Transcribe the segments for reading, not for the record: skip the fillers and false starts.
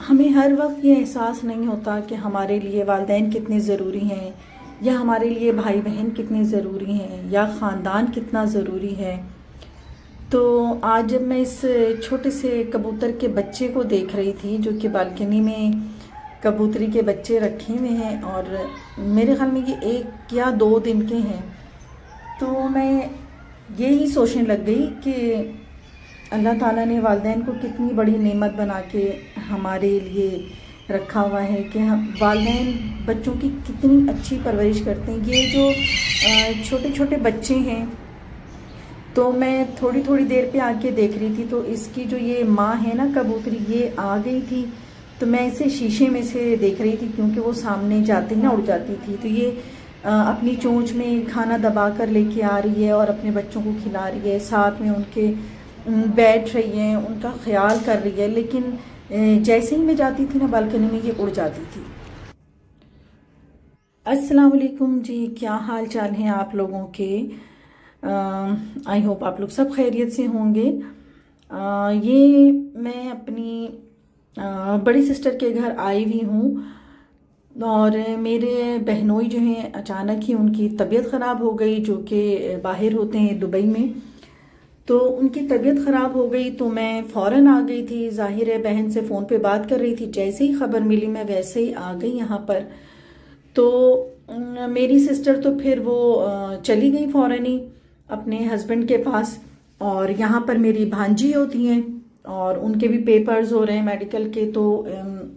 हमें हर वक्त ये एहसास नहीं होता कि हमारे लिए वालिदैन कितने ज़रूरी हैं, या हमारे लिए भाई बहन कितने ज़रूरी हैं, या ख़ानदान कितना ज़रूरी है। तो आज जब मैं इस छोटे से कबूतर के बच्चे को देख रही थी, जो कि बालकनी में कबूतरी के बच्चे रखे हुए हैं और मेरे ख्याल में ये 1 या 2 दिन के हैं, तो मैं यही सोचने लग गई कि अल्लाह ताला ने वालिदैन को कितनी बड़ी नेमत बना के हमारे लिए रखा हुआ है कि हम वालिदैन बच्चों की कितनी अच्छी परवरिश करते हैं। ये जो छोटे छोटे बच्चे हैं, तो मैं थोड़ी थोड़ी देर पे आके देख रही थी, तो इसकी जो ये माँ है ना कबूतरी, ये आ गई थी। तो मैं इसे शीशे में से देख रही थी, क्योंकि वो सामने जाते ही ना उड़ जाती थी। तो ये अपनी चोंच में खाना दबा कर लेके आ रही है और अपने बच्चों को खिला रही है, साथ में उनके बैठ रही है, उनका ख्याल कर रही है। लेकिन जैसे ही मैं जाती थी ना बालकनी में, ये उड़ जाती थी। अस्सलाम वालेकुम जी, क्या हाल चाल हैं आप लोगों के? आई होप आप लोग सब खैरियत से होंगे। ये मैं अपनी बड़ी सिस्टर के घर आई हुई हूँ, और मेरे बहनोई जो हैं अचानक ही उनकी तबीयत ख़राब हो गई, जो कि बाहर होते हैं दुबई में। तो उनकी तबीयत ख़राब हो गई, तो मैं फ़ौरन आ गई थी। ज़ाहिर है बहन से फ़ोन पे बात कर रही थी, जैसे ही ख़बर मिली मैं वैसे ही आ गई यहाँ पर। तो मेरी सिस्टर तो फिर वो चली गई फ़ौरन ही अपने हस्बैंड के पास, और यहाँ पर मेरी भांजी होती हैं और उनके भी पेपर्स हो रहे हैं मेडिकल के, तो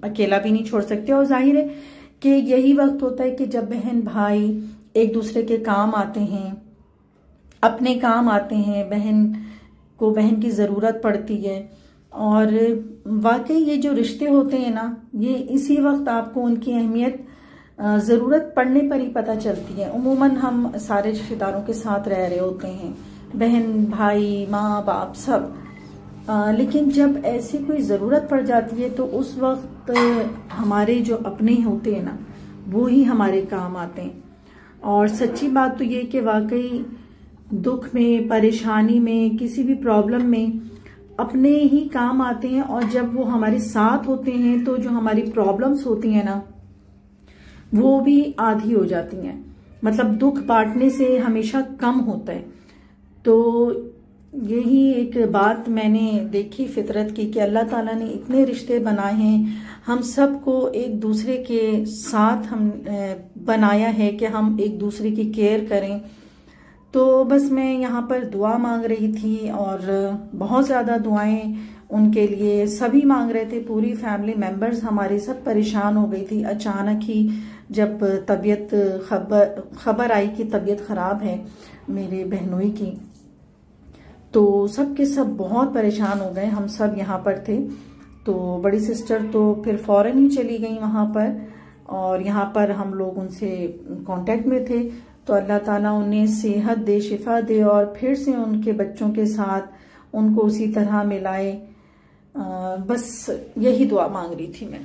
अकेला भी नहीं छोड़ सकते। और जाहिर है कि यही वक्त होता है कि जब बहन भाई एक दूसरे के काम आते हैं, अपने काम आते हैं, बहन को बहन की ज़रूरत पड़ती है। और वाकई ये जो रिश्ते होते हैं ना, ये इसी वक्त आपको उनकी अहमियत ज़रूरत पड़ने पर ही पता चलती है। उमूमन हम सारे रिश्तेदारों के साथ रह रहे होते हैं, बहन भाई माँ बाप सब, लेकिन जब ऐसी कोई ज़रूरत पड़ जाती है तो उस वक्त हमारे जो अपने होते हैं ना, वो ही हमारे काम आते हैं। और सच्ची बात तो ये कि वाकई दुख में, परेशानी में, किसी भी प्रॉब्लम में अपने ही काम आते हैं। और जब वो हमारे साथ होते हैं तो जो हमारी प्रॉब्लम्स होती हैं ना, वो भी आधी हो जाती हैं। मतलब दुख बांटने से हमेशा कम होता है। तो यही एक बात मैंने देखी फितरत की कि अल्लाह ताला ने इतने रिश्ते बनाए हैं, हम सबको एक दूसरे के साथ हम बनाया है कि हम एक दूसरे की केयर करें। तो बस मैं यहाँ पर दुआ मांग रही थी, और बहुत ज़्यादा दुआएं उनके लिए सभी मांग रहे थे। पूरी फैमिली मेंबर्स हमारी सब परेशान हो गई थी। अचानक ही जब खबर आई कि तबीयत ख़राब है मेरे बहनोई की, तो सब के सब बहुत परेशान हो गए। हम सब यहाँ पर थे, तो बड़ी सिस्टर तो फिर फ़ौरन ही चली गई वहाँ पर, और यहाँ पर हम लोग उनसे कांटेक्ट में थे। तो अल्लाह ताला उन्हें सेहत दे, शिफा दे, और फिर से उनके बच्चों के साथ उनको उसी तरह मिलाए। बस यही दुआ मांग रही थी मैं।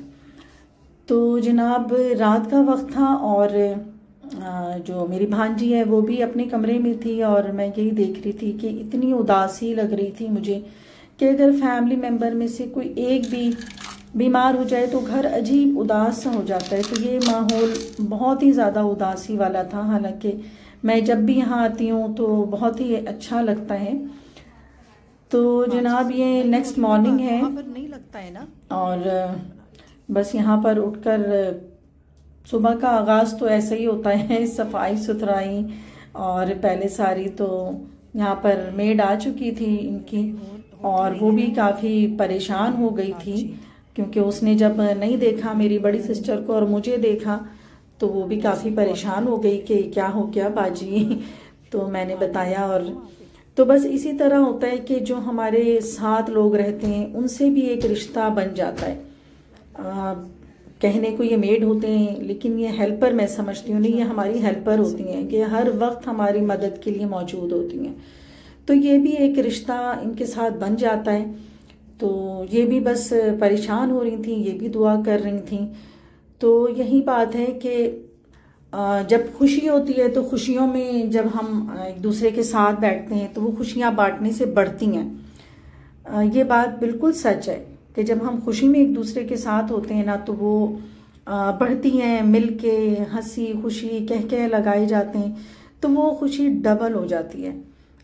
तो जनाब रात का वक्त था, और जो मेरी भांजी है वो भी अपने कमरे में थी, और मैं यही देख रही थी कि इतनी उदासी लग रही थी मुझे कि अगर फैमिली मेंबर में से कोई एक भी बीमार हो जाए तो घर अजीब उदास सा हो जाता है। तो ये माहौल बहुत ही ज़्यादा उदासी वाला था। हालांकि मैं जब भी यहाँ आती हूँ तो बहुत ही अच्छा लगता है। तो जनाब ये नेक्स्ट मॉर्निंग है, नहीं लगता है ना, और बस यहाँ पर उठकर सुबह का आगाज़ तो ऐसा ही होता है, सफाई सुथराई। और पहले सारी तो यहाँ पर मेड आ चुकी थी इनकी, और वो भी काफ़ी परेशान हो गई थी, क्योंकि उसने जब नहीं देखा मेरी बड़ी सिस्टर को और मुझे देखा, तो वो भी काफ़ी परेशान हो गई कि क्या हो गया बाजी। तो मैंने बताया। और तो बस इसी तरह होता है कि जो हमारे साथ लोग रहते हैं उनसे भी एक रिश्ता बन जाता है। कहने को ये मेड होते हैं, लेकिन ये हेल्पर मैं समझती हूँ, नहीं, ये हमारी हेल्पर होती हैं कि हर वक्त हमारी मदद के लिए मौजूद होती हैं। तो ये भी एक रिश्ता इनके साथ बन जाता है। तो ये भी बस परेशान हो रही थी, ये भी दुआ कर रही थी। तो यही बात है कि जब खुशी होती है तो खुशियों में जब हम एक दूसरे के साथ बैठते हैं तो वो खुशियाँ बांटने से बढ़ती हैं। ये बात बिल्कुल सच है कि जब हम खुशी में एक दूसरे के साथ होते हैं ना तो वो बढ़ती हैं, मिल के हंसी खुशी कह कह लगाए जाते हैं तो वो खुशी डबल हो जाती है।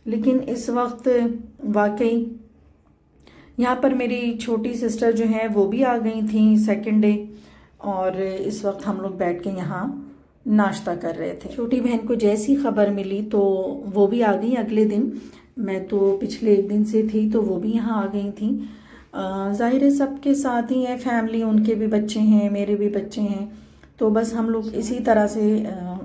लेकिन इस वक्त वाकई यहाँ पर मेरी छोटी सिस्टर जो है वो भी आ गई थी सेकंड डे, और इस वक्त हम लोग बैठ के यहाँ नाश्ता कर रहे थे। छोटी बहन को जैसी खबर मिली तो वो भी आ गई अगले दिन। मैं तो पिछले एक दिन से थी तो वो भी यहाँ आ गई थी। जाहिर है सबके साथ ही है फैमिली, उनके भी बच्चे हैं, मेरे भी बच्चे हैं, तो बस हम लोग इसी तरह से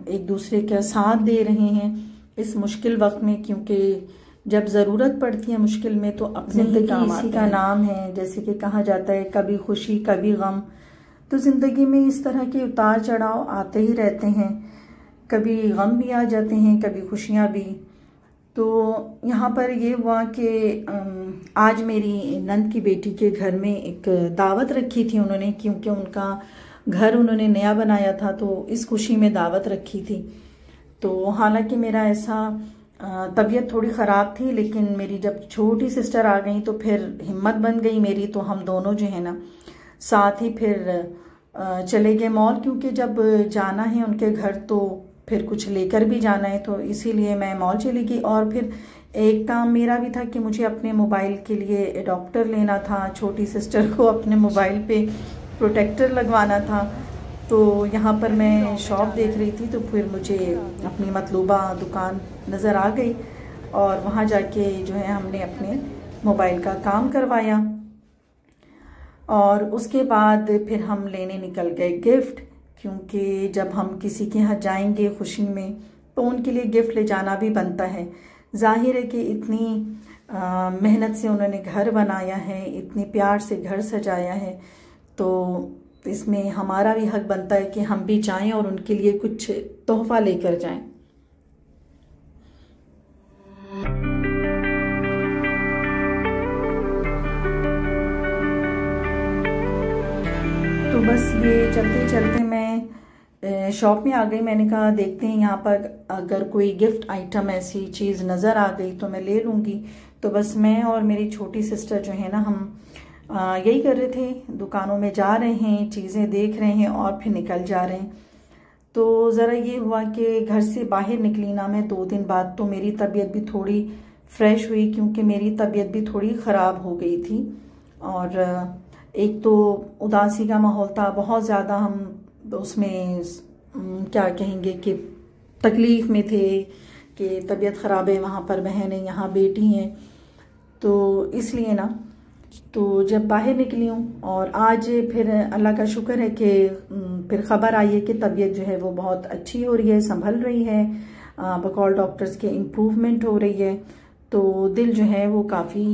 एक दूसरे का साथ दे रहे हैं इस मुश्किल वक्त में, क्योंकि जब ज़रूरत पड़ती है मुश्किल में तो अपने ही काम आते हैं। का नाम है, जैसे कि कहा जाता है कभी खुशी कभी गम, तो ज़िंदगी में इस तरह के उतार चढ़ाव आते ही रहते हैं। कभी गम भी आ जाते हैं, कभी खुशियाँ भी। तो यहाँ पर ये हुआ कि आज मेरी नंद की बेटी के घर में एक दावत रखी थी उन्होंने, क्योंकि उनका घर उन्होंने नया बनाया था तो इस खुशी में दावत रखी थी। तो हालांकि मेरा ऐसा तबीयत थोड़ी ख़राब थी, लेकिन मेरी जब छोटी सिस्टर आ गई तो फिर हिम्मत बन गई मेरी, तो हम दोनों जो है ना साथ ही फिर चले गए मॉल, क्योंकि जब जाना है उनके घर तो फिर कुछ लेकर भी जाना है, तो इसीलिए मैं मॉल चली गई। और फिर एक काम मेरा भी था कि मुझे अपने मोबाइल के लिए एडॉप्टर लेना था, छोटी सिस्टर को अपने मोबाइल पे प्रोटेक्टर लगवाना था। तो यहाँ पर मैं शॉप देख रही थी तो फिर मुझे अपनी मतलूबा दुकान नज़र आ गई, और वहाँ जाके जो है हमने अपने मोबाइल का काम करवाया, और उसके बाद फिर हम लेने निकल गए गिफ्ट, क्योंकि जब हम किसी के यहाँ जाएंगे खुशी में तो उनके लिए गिफ्ट ले जाना भी बनता है। जाहिर है कि इतनी मेहनत से उन्होंने घर बनाया है, इतने प्यार से घर सजाया है, तो इसमें हमारा भी हक बनता है कि हम भी जाएं और उनके लिए कुछ तोहफा लेकर जाएं। तो बस ये चलते चलते मैं शॉप में आ गई। मैंने कहा देखते हैं यहाँ पर अगर कोई गिफ्ट आइटम ऐसी चीज़ नज़र आ गई तो मैं ले लूँगी। तो बस मैं और मेरी छोटी सिस्टर जो है ना हम यही कर रहे थे, दुकानों में जा रहे हैं, चीज़ें देख रहे हैं और फिर निकल जा रहे हैं। तो ज़रा ये हुआ कि घर से बाहर निकली ना मैं 2 दिन बाद, तो मेरी तबीयत भी थोड़ी फ्रेश हुई, क्योंकि मेरी तबीयत भी थोड़ी ख़राब हो गई थी। और एक तो उदासी का माहौल था बहुत ज़्यादा, हम उसमें क्या कहेंगे कि तकलीफ़ में थे कि तबीयत ख़राब है, वहाँ पर बहन है, यहाँ बेटी हैं, तो इसलिए ना तो जब बाहर निकली हूँ। और आज फिर अल्लाह का शुक्र है कि फिर ख़बर आई है कि तबीयत जो है वो बहुत अच्छी हो रही है, संभल रही है, बकौल डॉक्टर्स के इम्प्रूवमेंट हो रही है। तो दिल जो है वो काफ़ी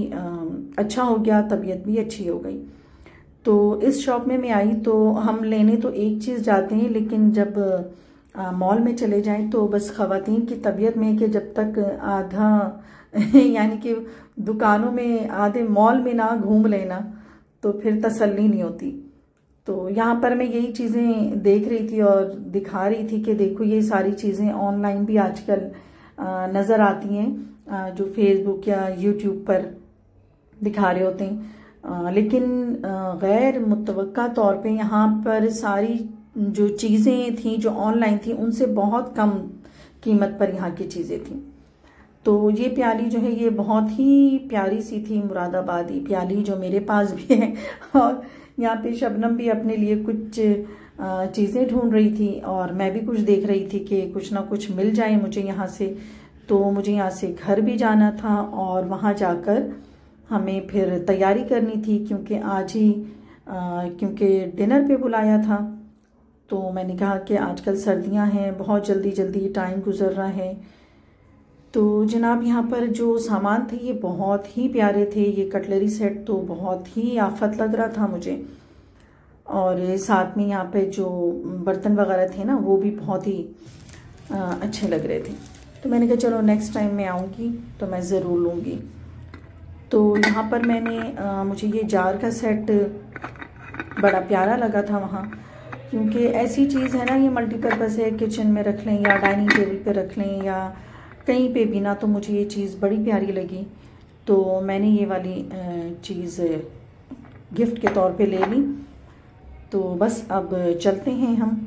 अच्छा हो गया, तबीयत भी अच्छी हो गई। तो इस शॉप में मैं आई तो हम लेने तो एक चीज़ जाते हैं, लेकिन जब मॉल में चले जाएं तो बस ख़वातीन की तबीयत में कि जब तक आधा यानी कि दुकानों में आधे मॉल में ना घूम लेना तो फिर तसल्ली नहीं होती। तो यहाँ पर मैं यही चीज़ें देख रही थी और दिखा रही थी कि देखो ये सारी चीज़ें ऑनलाइन भी आजकल नज़र आती हैं, जो फेसबुक या यूट्यूब पर दिखा रहे होते हैं, लेकिन गैर मुतवक्का तौर पे यहाँ पर सारी जो चीज़ें थी जो ऑनलाइन थी उनसे बहुत कम कीमत पर यहाँ की चीज़ें थी। तो ये प्याली जो है ये बहुत ही प्यारी सी थी, मुरादाबादी प्याली जो मेरे पास भी है। और यहाँ पे शबनम भी अपने लिए कुछ चीज़ें ढूंढ रही थी और मैं भी कुछ देख रही थी कि कुछ ना कुछ मिल जाए मुझे यहाँ से। तो मुझे यहाँ से घर भी जाना था और वहाँ जाकर हमें फिर तैयारी करनी थी, क्योंकि आज ही क्योंकि डिनर पे बुलाया था। तो मैंने कहा कि आजकल सर्दियाँ हैं, बहुत जल्दी जल्दी टाइम गुजर रहा है। तो जनाब यहाँ पर जो सामान थे ये बहुत ही प्यारे थे, ये कटलरी सेट तो बहुत ही आफत लग रहा था मुझे, और साथ में यहाँ पे जो बर्तन वगैरह थे ना वो भी बहुत ही अच्छे लग रहे थे। तो मैंने कहा चलो नेक्स्ट टाइम मैं आऊँगी तो मैं ज़रूर लूँगी। तो यहाँ पर मैंने मुझे ये जार का सेट बड़ा प्यारा लगा था वहाँ, क्योंकि ऐसी चीज़ है ना ये मल्टीपर्पज़ है, किचन में रख लें या डाइनिंग टेबल पे रख लें या कहीं पे भी ना, तो मुझे ये चीज़ बड़ी प्यारी लगी। तो मैंने ये वाली चीज़ गिफ्ट के तौर पे ले ली। तो बस अब चलते हैं हम।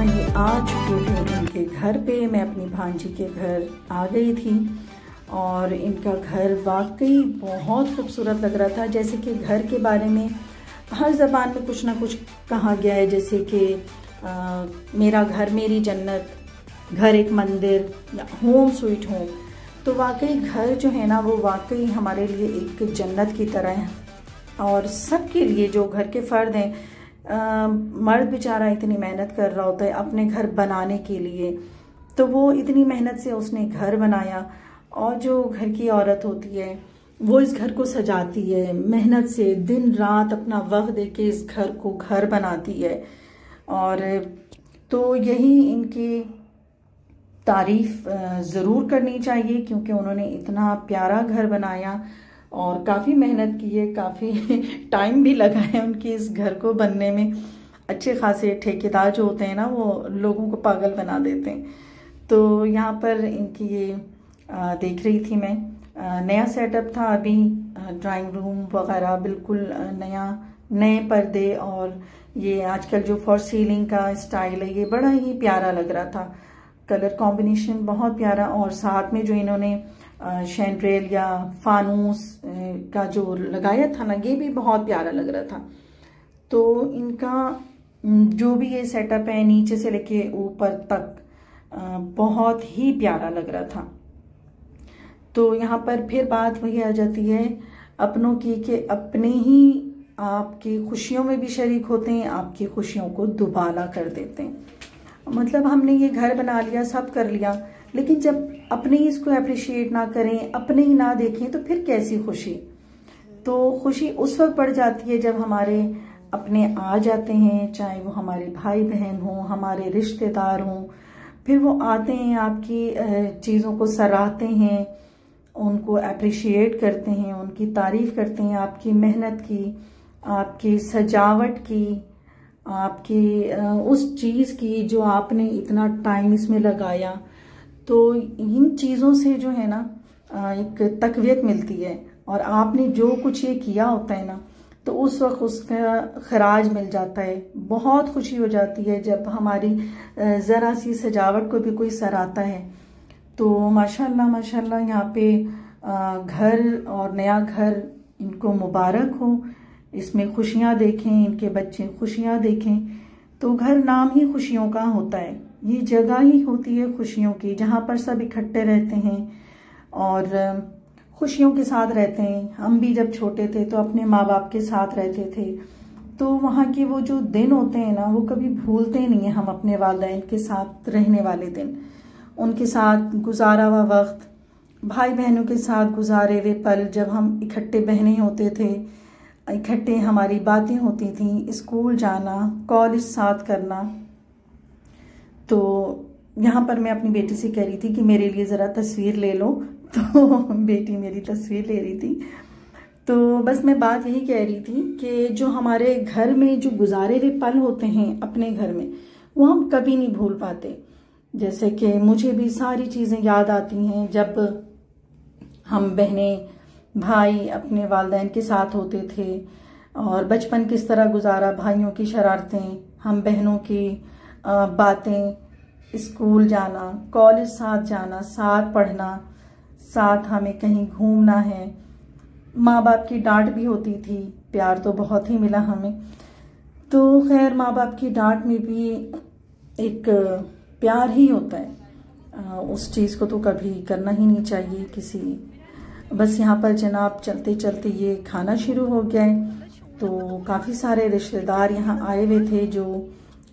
ये आ चुके थे इनके घर पे। मैं अपनी भांजी के घर आ गई थी और इनका घर वाकई बहुत खूबसूरत लग रहा था। जैसे कि घर के बारे में हर ज़बान में कुछ ना कुछ कहा गया है, जैसे कि मेरा घर मेरी जन्नत, घर एक मंदिर, या होम स्वीट होम। तो वाकई घर जो है ना वो वाकई हमारे लिए एक जन्नत की तरह है। और सबके लिए जो घर के फ़र्द हैं, मर्द बेचारा इतनी मेहनत कर रहा होता है अपने घर बनाने के लिए, तो वो इतनी मेहनत से उसने घर बनाया। और जो घर की औरत होती है वो इस घर को सजाती है, मेहनत से दिन रात अपना वक्त देके इस घर को घर बनाती है। और तो यही इनकी तारीफ ज़रूर करनी चाहिए, क्योंकि उन्होंने इतना प्यारा घर बनाया और काफ़ी मेहनत की है, काफ़ी टाइम भी लगा है उनकी इस घर को बनने में। अच्छे खासे ठेकेदार जो होते हैं ना वो लोगों को पागल बना देते हैं। तो यहाँ पर इनकी ये देख रही थी मैं, नया सेटअप था अभी, ड्राइंग रूम वगैरह बिल्कुल नया, नए पर्दे, और ये आजकल जो फॉर सीलिंग का स्टाइल है ये बड़ा ही प्यारा लग रहा था। कलर कॉम्बिनेशन बहुत प्यारा, और साथ में जो इन्होंने शैंड्रेल या फानूस का जो लगाया था ना ये भी बहुत प्यारा लग रहा था। तो इनका जो भी ये सेटअप है नीचे से लेके ऊपर तक बहुत ही प्यारा लग रहा था। तो यहाँ पर फिर बात वही आ जाती है अपनों की, कि अपने ही आपकी खुशियों में भी शरीक होते हैं, आपकी खुशियों को दुबाला कर देते हैं। मतलब हमने ये घर बना लिया, सब कर लिया, लेकिन जब अपने ही इसको अप्रिशिएट ना करें, अपने ही ना देखें, तो फिर कैसी खुशी। तो खुशी उस वक्त पड़ जाती है जब हमारे अपने आ जाते हैं, चाहे वो हमारे भाई बहन हों, हमारे रिश्तेदार हों, फिर वो आते हैं, आपकी चीज़ों को सराहते हैं, उनको अप्रिशिएट करते हैं, उनकी तारीफ करते हैं, आपकी मेहनत की, आपकी सजावट की, आपकी उस चीज़ की जो आपने इतना टाइम इसमें लगाया। तो इन चीज़ों से जो है ना एक तकवीत मिलती है, और आपने जो कुछ ये किया होता है ना तो उस वक्त उसका खराज मिल जाता है। बहुत खुशी हो जाती है जब हमारी ज़रा सी सजावट को भी कोई सराहता है। तो माशाल्लाह माशाल्लाह यहाँ पे घर और नया घर इनको मुबारक हो, इसमें खुशियाँ देखें, इनके बच्चे खुशियाँ देखें। तो घर नाम ही खुशियों का होता है, ये जगह ही होती है खुशियों की, जहाँ पर सब इकट्ठे रहते हैं और खुशियों के साथ रहते हैं। हम भी जब छोटे थे तो अपने माँ बाप के साथ रहते थे, तो वहाँ के वो जो दिन होते हैं ना वो कभी भूलते नहीं हैं हम अपने वालिदैन के साथ रहने वाले दिन, उनके साथ गुजारा हुआ वक्त, भाई बहनों के साथ गुजारे हुए पल, जब हम इकट्ठे बहने होते थे, इकट्ठे हमारी बातें होती थी, स्कूल जाना, कॉलेज साथ करना। तो यहाँ पर मैं अपनी बेटी से कह रही थी कि मेरे लिए ज़रा तस्वीर ले लो, तो बेटी मेरी तस्वीर ले रही थी। तो बस मैं बात यही कह रही थी कि जो हमारे घर में जो गुजारे हुए पल होते हैं अपने घर में, वो हम कभी नहीं भूल पाते। जैसे कि मुझे भी सारी चीज़ें याद आती हैं जब हम बहनें भाई अपने वालिदैन के साथ होते थे, और बचपन किस तरह गुजारा, भाइयों की शरारतें, हम बहनों की बातें, स्कूल जाना, कॉलेज साथ जाना, साथ पढ़ना, साथ हमें कहीं घूमना है, माँ बाप की डांट भी होती थी, प्यार तो बहुत ही मिला हमें। तो खैर माँ बाप की डांट में भी एक प्यार ही होता है, उस चीज़ को तो कभी करना ही नहीं चाहिए किसी। बस यहाँ पर जनाब चलते चलते ये खाना शुरू हो गया है। तो काफ़ी सारे रिश्तेदार यहाँ आए हुए थे जो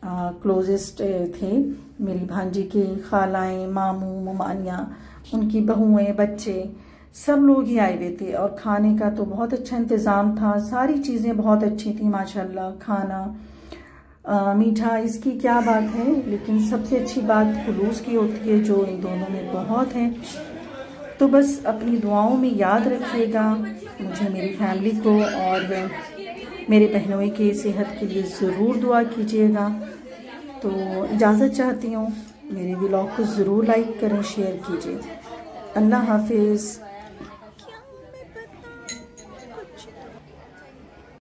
क्लोजेस्ट थे, मेरी भांजी के खालाएँ, मामू, ममानियाँ, उनकी बहुएँ, बच्चे, सब लोग ही आए हुए थे। और खाने का तो बहुत अच्छा इंतज़ाम था, सारी चीज़ें बहुत अच्छी थी माशाल्लाह। खाना मीठा इसकी क्या बात है, लेकिन सबसे अच्छी बात खुलूस की होती है जो इन दोनों में बहुत है। तो बस अपनी दुआओं में याद रखिएगा मुझे, मेरी फैमिली को, और मेरे बहनोई के सेहत के लिए ज़रूर दुआ कीजिएगा। तो इजाज़त चाहती हूँ, मेरे व्लॉग को ज़रूर लाइक करें, शेयर कीजिए। अल्लाह हाफिज़।